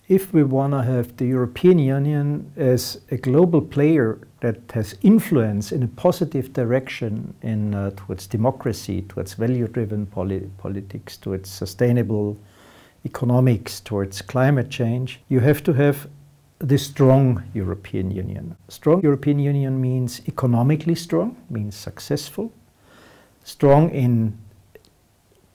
If we want to have the European Union as a global player that has influence in a positive direction towards democracy, towards value-driven politics, towards sustainable economics, towards climate change, you have to have the strong European Union. Strong European Union means economically strong, means successful, strong in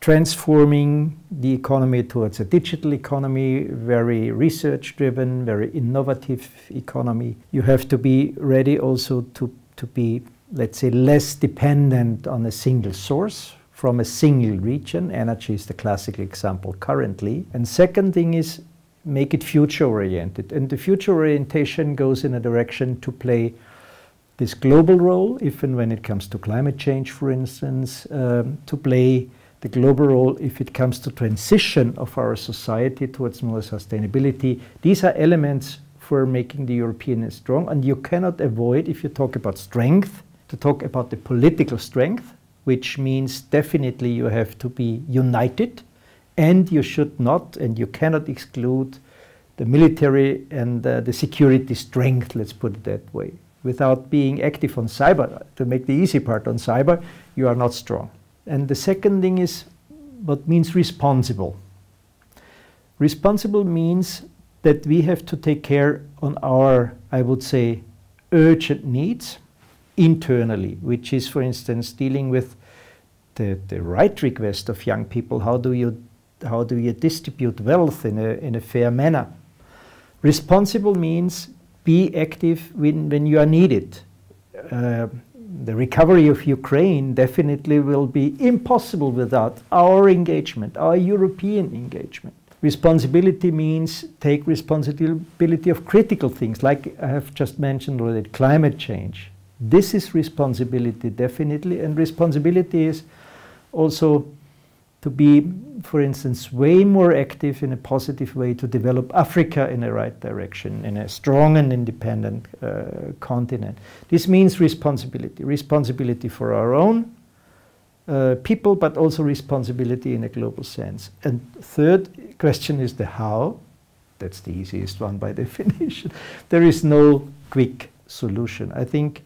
transforming the economy towards a digital economy, very research-driven, very innovative economy. You have to be ready also to be, let's say, less dependent on a single source from a single region. Energy is the classical example currently. And second thing is make it future-oriented. And the future orientation goes in a direction to play this global role, if and when it comes to climate change, for instance, to play the global role if it comes to transition of our society towards more sustainability. These are elements for making the European Union strong, and you cannot avoid, if you talk about strength, to talk about the political strength, which means definitely you have to be united, and you should not, and you cannot exclude the military and the security strength, let's put it that way. Without being active on cyber, to make the easy part on cyber, you are not strong. And the second thing is what means responsible. Responsible means that we have to take care on our, I would say, urgent needs internally, which is, for instance, dealing with the right request of young people. How do you distribute wealth in a fair manner? Responsible means be active when you are needed. The recovery of Ukraine definitely will be impossible without our engagement, our European engagement. Responsibility means take responsibility of critical things, like I have just mentioned already, climate change. This is responsibility, definitely, and responsibility is also to be, for instance, way more active in a positive way to develop Africa in the right direction, in a strong and independent continent. This means responsibility. Responsibility for our own people, but also responsibility in a global sense. And third question is the how. That's the easiest one by definition. There is no quick solution. I think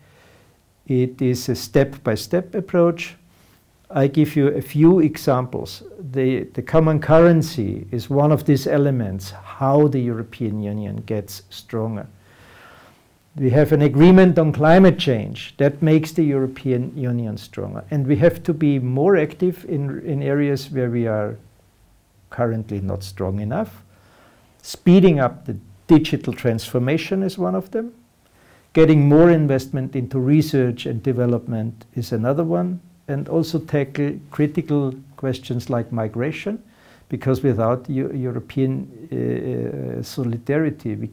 it is a step-by-step approach. I give you a few examples. The common currency is one of these elements, how the European Union gets stronger. We have an agreement on climate change. That makes the European Union stronger. And we have to be more active in areas where we are currently not strong enough. Speeding up the digital transformation is one of them. Getting more investment into research and development is another one. And also tackle critical questions like migration, because without European solidarity, we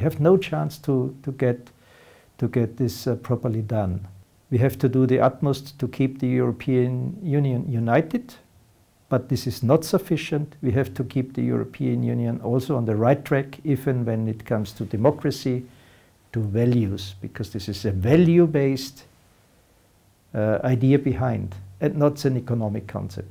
have no chance to get this properly done. We have to do the utmost to keep the European Union united, but this is not sufficient. We have to keep the European Union also on the right track, if and when it comes to democracy, to values, because this is a value-based idea behind, and not an economic concept.